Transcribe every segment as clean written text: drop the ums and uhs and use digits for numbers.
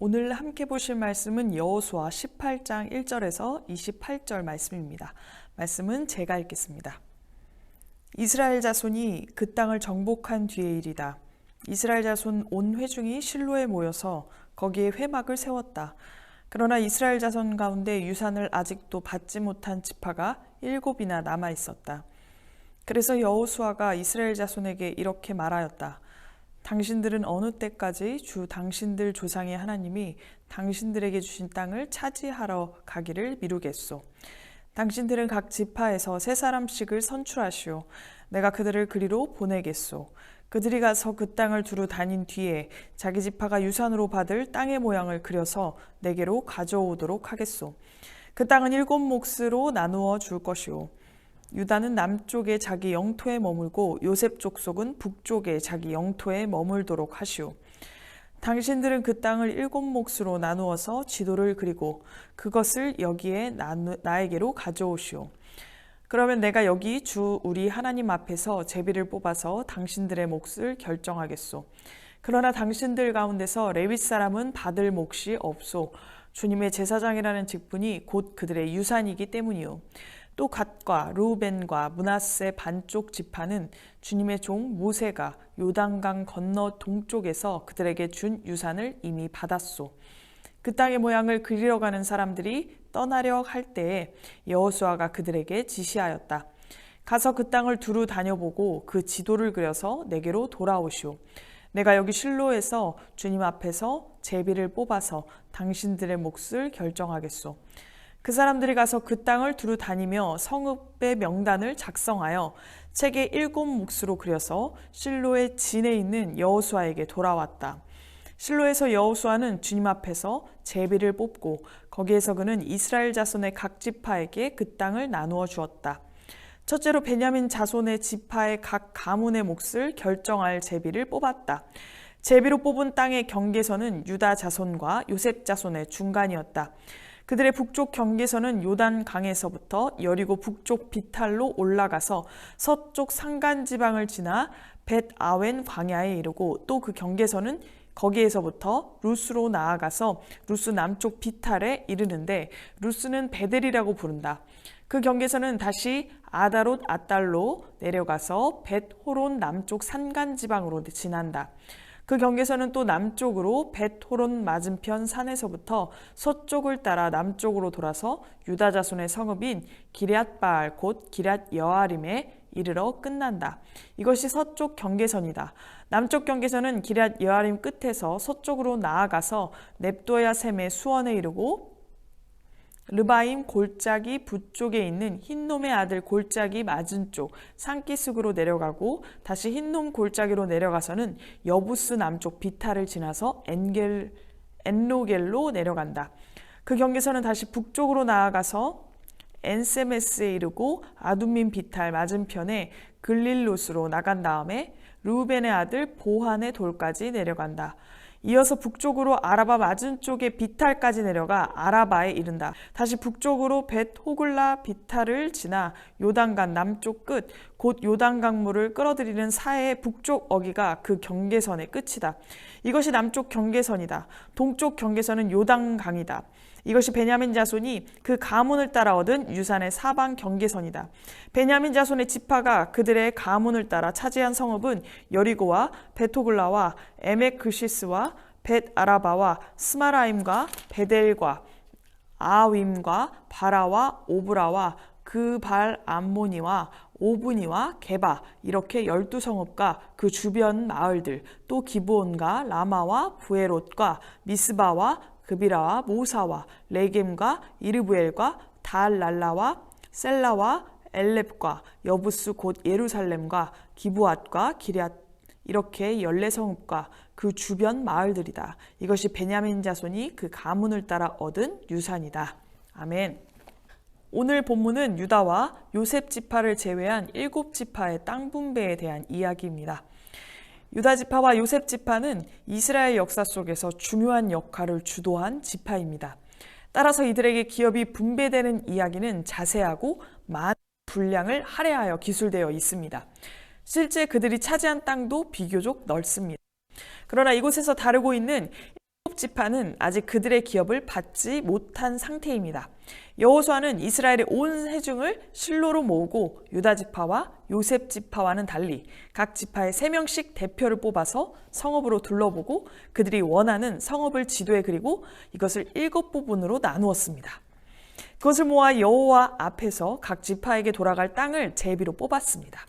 오늘 함께 보실 말씀은 여호수아 18장 1절에서 28절 말씀입니다. 말씀은 제가 읽겠습니다. 이스라엘 자손이 그 땅을 정복한 뒤의 일이다. 이스라엘 자손 온 회중이 실로에 모여서 거기에 회막을 세웠다. 그러나 이스라엘 자손 가운데 유산을 아직도 받지 못한 지파가 7이나 남아 있었다. 그래서 여호수아가 이스라엘 자손에게 이렇게 말하였다. 당신들은 어느 때까지 주 당신들 조상의 하나님이 당신들에게 주신 땅을 차지하러 가기를 미루겠소. 당신들은 각 지파에서 3사람씩을 선출하시오. 내가 그들을 그리로 보내겠소. 그들이 가서 그 땅을 두루 다닌 뒤에 자기 지파가 유산으로 받을 땅의 모양을 그려서 내게로 가져오도록 하겠소. 그 땅은 7몫으로 나누어 줄 것이오. 유다는 남쪽에 자기 영토에 머물고 요셉 족속은 북쪽에 자기 영토에 머물도록 하시오. 당신들은 그 땅을 7몫으로 나누어서 지도를 그리고 그것을 여기에 나에게로 가져오시오. 그러면 내가 여기 주 우리 하나님 앞에서 제비를 뽑아서 당신들의 몫을 결정하겠소. 그러나 당신들 가운데서 레위 사람은 받을 몫이 없소. 주님의 제사장이라는 직분이 곧 그들의 유산이기 때문이요. 또 갓과 르우벤과 므낫세 반쪽 지파는 주님의 종 모세가 요단강 건너 동쪽에서 그들에게 준 유산을 이미 받았소. 그 땅의 모양을 그리러 가는 사람들이 떠나려 할 때에 여호수아가 그들에게 지시하였다. 가서 그 땅을 두루 다녀보고 그 지도를 그려서 내게로 돌아오시오. 내가 여기 실로에서 주님 앞에서 제비를 뽑아서 당신들의 몫을 결정하겠소. 그 사람들이 가서 그 땅을 두루 다니며 성읍의 명단을 작성하여 책에 7몫으로 그려서 실로의 진에 있는 여호수아에게 돌아왔다. 실로에서 여호수아는 주님 앞에서 제비를 뽑고 거기에서 그는 이스라엘 자손의 각 지파에게 그 땅을 나누어 주었다. 첫째로 베냐민 자손의 지파의 각 가문의 몫을 결정할 제비를 뽑았다. 제비로 뽑은 땅의 경계선은 유다 자손과 요셉 자손의 중간이었다. 그들의 북쪽 경계선은 요단 강에서부터 여리고 북쪽 비탈로 올라가서 서쪽 산간 지방을 지나 벳 아웬 광야에 이르고 또 그 경계선은 거기에서부터 루스로 나아가서 루스 남쪽 비탈에 이르는데 루스는 베델이라고 부른다. 그 경계선은 다시 아다롯 아달로 내려가서 벳 호론 남쪽 산간 지방으로 지난다. 그 경계선은 또 남쪽으로 벳 호론 맞은편 산에서부터 서쪽을 따라 남쪽으로 돌아서 유다 자손의 성읍인 기럇 바알 곧 기럇 여아림에 이르러 끝난다. 이것이 서쪽 경계선이다. 남쪽 경계선은 기럇 여아림 끝에서 서쪽으로 나아가서 넵도야 셈의 수원에 이르고 르바임 골짜기 북쪽에 있는 흰놈의 아들 골짜기 맞은 쪽 산기슭으로 내려가고 다시 흰놈 골짜기로 내려가서는 여부스 남쪽 비탈을 지나서 엔로겔로 내려간다. 그 경계선은 다시 북쪽으로 나아가서 엔세메스에 이르고 아둠민 비탈 맞은편에 글릴롯으로 나간 다음에 르우벤의 아들 보한의 돌까지 내려간다. 이어서 북쪽으로 아라바 맞은쪽의 비탈까지 내려가 아라바에 이른다. 다시 북쪽으로 벳 호글라 비탈을 지나 요단강 남쪽 끝, 곧 요단강물을 끌어들이는 사해의 북쪽 어기가 그 경계선의 끝이다. 이것이 남쪽 경계선이다. 동쪽 경계선은 요단강이다. 이것이 베냐민 자손이 그 가문을 따라 얻은 유산의 사방 경계선이다. 베냐민 자손의 지파가 그들의 가문을 따라 차지한 성읍은 여리고와 베토글라와 에메크시스와 벳 아라바와 스마라임과 베델과 아윈과 바라와 오브라와 그발 암모니와 오브니와 게바 이렇게 12성읍과 그 주변 마을들 또 기브온과 라마와 부에롯과 미스바와 그비라와 모사와 레겜과 이르부엘과 달랄라와 셀라와 엘렙과 여부스 곧 예루살렘과 기브앗과 기럇 이렇게 14성읍과 그 주변 마을들이다. 이것이 베냐민 자손이 그 가문을 따라 얻은 유산이다. 아멘. 오늘 본문은 유다와 요셉 지파를 제외한 7지파의 땅 분배에 대한 이야기입니다. 유다 지파와 요셉 지파는 이스라엘 역사 속에서 중요한 역할을 주도한 지파입니다. 따라서 이들에게 기업이 분배되는 이야기는 자세하고 많은 분량을 할애하여 기술되어 있습니다. 실제 그들이 차지한 땅도 비교적 넓습니다. 그러나 이곳에서 다루고 있는 지파는 아직 그들의 기업을 받지 못한 상태입니다. 여호수아는 이스라엘의 온 회중을 실로로 모으고 유다 지파와 요셉 지파와는 달리 각 지파에 3명씩 대표를 뽑아서 성읍으로 둘러보고 그들이 원하는 성읍을 지도에 그리고 이것을 7부분으로 나누었습니다. 그것을 모아 여호와 앞에서 각 지파에게 돌아갈 땅을 제비로 뽑았습니다.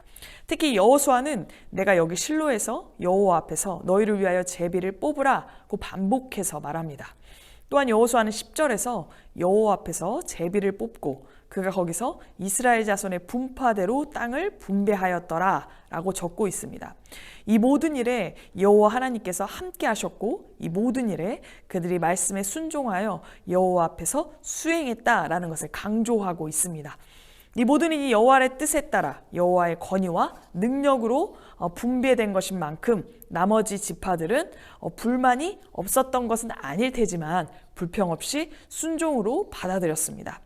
특히 여호수아는 내가 여기 실로에서 여호와 앞에서 너희를 위하여 제비를 뽑으라고 반복해서 말합니다. 또한 여호수아는 10절에서 여호와 앞에서 제비를 뽑고 그가 거기서 이스라엘 자손의 분파대로 땅을 분배하였더라 라고 적고 있습니다. 이 모든 일에 여호와 하나님께서 함께 하셨고 이 모든 일에 그들이 말씀에 순종하여 여호와 앞에서 수행했다라는 것을 강조하고 있습니다. 이 모든 일이 여호와의 뜻에 따라 여호와의 권위와 능력으로 분배된 것인 만큼 나머지 지파들은 불만이 없었던 것은 아닐 테지만 불평 없이 순종으로 받아들였습니다.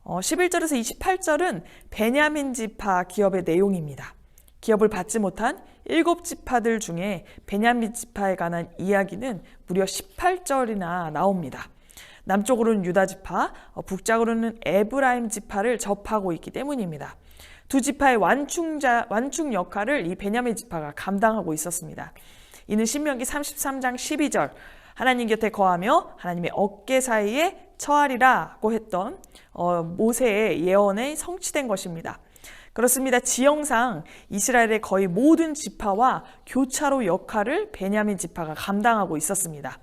11절에서 28절은 베냐민 지파 기업의 내용입니다. 기업을 받지 못한 7지파들 중에 베냐민 지파에 관한 이야기는 무려 18절이나 나옵니다. 남쪽으로는 유다 지파, 북쪽으로는 에브라임 지파를 접하고 있기 때문입니다. 두 지파의 완충 역할을 이 베냐민 지파가 감당하고 있었습니다. 이는 신명기 33장 12절 하나님 곁에 거하며 하나님의 어깨 사이에 처하리라고 했던 모세의 예언에 성취된 것입니다. 그렇습니다. 지형상 이스라엘의 거의 모든 지파와 교차로 역할을 베냐민 지파가 감당하고 있었습니다.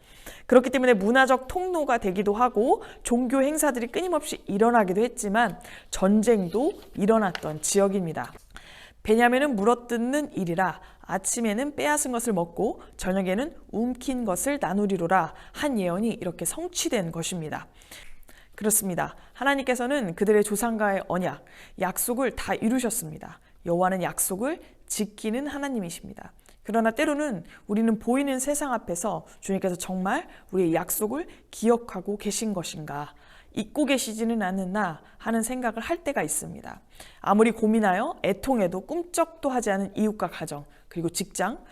그렇기 때문에 문화적 통로가 되기도 하고 종교 행사들이 끊임없이 일어나기도 했지만 전쟁도 일어났던 지역입니다. 베냐민은 물어뜯는 일이라 아침에는 빼앗은 것을 먹고 저녁에는 움킨 것을 나누리로라 한 예언이 이렇게 성취된 것입니다. 그렇습니다. 하나님께서는 그들의 조상과의 언약, 약속을 다 이루셨습니다. 여호와는 약속을 지키는 하나님이십니다. 그러나 때로는 우리는 보이는 세상 앞에서 주님께서 정말 우리의 약속을 기억하고 계신 것인가, 잊고 계시지는 않나 하는 생각을 할 때가 있습니다. 아무리 고민하여 애통해도 꿈쩍도 하지 않은 이웃과 가정, 그리고 직장,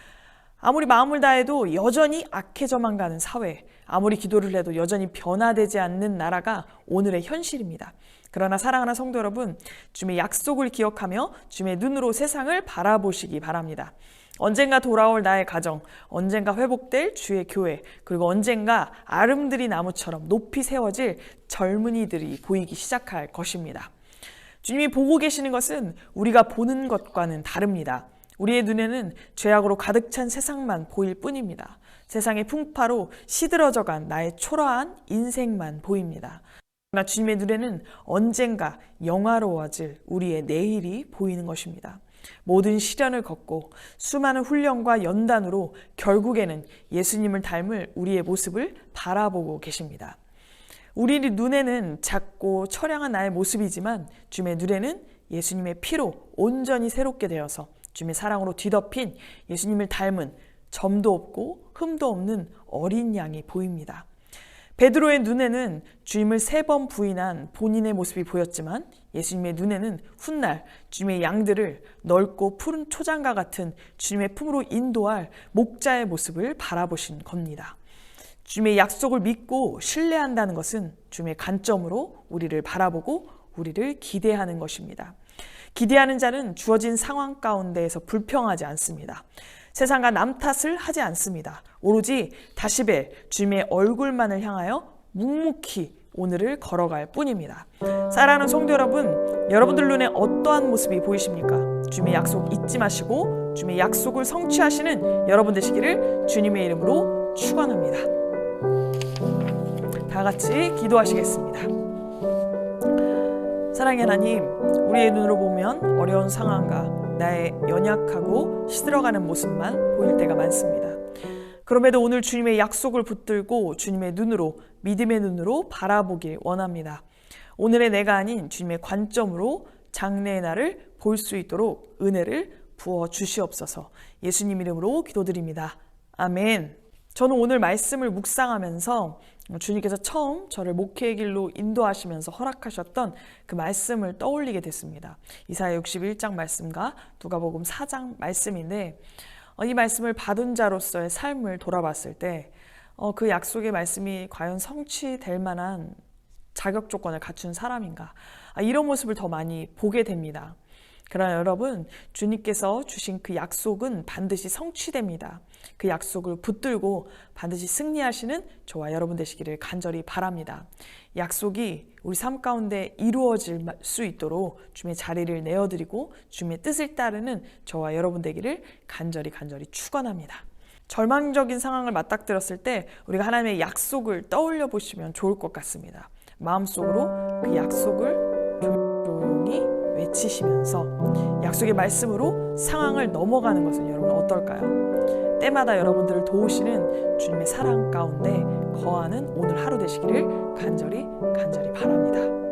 아무리 마음을 다해도 여전히 악해져만 가는 사회, 아무리 기도를 해도 여전히 변화되지 않는 나라가 오늘의 현실입니다. 그러나 사랑하는 성도 여러분, 주님의 약속을 기억하며 주님의 눈으로 세상을 바라보시기 바랍니다. 언젠가 돌아올 나의 가정, 언젠가 회복될 주의 교회, 그리고 언젠가 아름드리 나무처럼 높이 세워질 젊은이들이 보이기 시작할 것입니다. 주님이 보고 계시는 것은 우리가 보는 것과는 다릅니다. 우리의 눈에는 죄악으로 가득 찬 세상만 보일 뿐입니다. 세상의 풍파로 시들어져간 나의 초라한 인생만 보입니다. 그러나 주님의 눈에는 언젠가 영화로워질 우리의 내일이 보이는 것입니다. 모든 시련을 겪고 수많은 훈련과 연단으로 결국에는 예수님을 닮을 우리의 모습을 바라보고 계십니다. 우리 눈에는 작고 처량한 나의 모습이지만 주님의 눈에는 예수님의 피로 온전히 새롭게 되어서 주님의 사랑으로 뒤덮인 예수님을 닮은 점도 없고 흠도 없는 어린 양이 보입니다. 베드로의 눈에는 주님을 3번 부인한 본인의 모습이 보였지만 예수님의 눈에는 훗날 주님의 양들을 넓고 푸른 초장과 같은 주님의 품으로 인도할 목자의 모습을 바라보신 겁니다. 주님의 약속을 믿고 신뢰한다는 것은 주님의 관점으로 우리를 바라보고 우리를 기대하는 것입니다. 기대하는 자는 주어진 상황 가운데에서 불평하지 않습니다. 세상과 남 탓을 하지 않습니다. 오로지 다시벨 주님의 얼굴만을 향하여 묵묵히 오늘을 걸어갈 뿐입니다. 사랑하는 성도 여러분, 여러분들 눈에 어떠한 모습이 보이십니까? 주님의 약속 잊지 마시고 주님의 약속을 성취하시는 여러분 되시기를 주님의 이름으로 축원합니다. 다 같이 기도하시겠습니다. 사랑의 하나님, 우리의 눈으로 보면 어려운 상황과 나의 연약하고 시들어가는 모습만 보일 때가 많습니다. 그럼에도 오늘 주님의 약속을 붙들고 주님의 눈으로, 믿음의 눈으로 바라보길 원합니다. 오늘의 내가 아닌 주님의 관점으로 장래의 나를 볼 수 있도록 은혜를 부어 주시옵소서. 예수님 이름으로 기도드립니다. 아멘. 저는 오늘 말씀을 묵상하면서 주님께서 처음 저를 목회의 길로 인도하시면서 허락하셨던 그 말씀을 떠올리게 됐습니다. 이사야 61장 말씀과 누가복음 4장 말씀인데 이 말씀을 받은 자로서의 삶을 돌아봤을 때 그 약속의 말씀이 과연 성취될 만한 자격 조건을 갖춘 사람인가? 이런 모습을 더 많이 보게 됩니다. 그러나 여러분, 주님께서 주신 그 약속은 반드시 성취됩니다. 그 약속을 붙들고 반드시 승리하시는 저와 여러분 되시기를 간절히 바랍니다. 약속이 우리 삶 가운데 이루어질 수 있도록 주님의 자리를 내어드리고 주님의 뜻을 따르는 저와 여러분 되기를 간절히 축원합니다. 절망적인 상황을 맞닥뜨렸을 때 우리가 하나님의 약속을 떠올려 보시면 좋을 것 같습니다. 마음속으로 그 약속을 조용히 외치시면서 약속의 말씀으로 상황을 넘어가는 것은 여러분 어떨까요? 때마다 여러분들을 도우시는 주님의 사랑 가운데 거하는 오늘 하루 되시기를 간절히 바랍니다.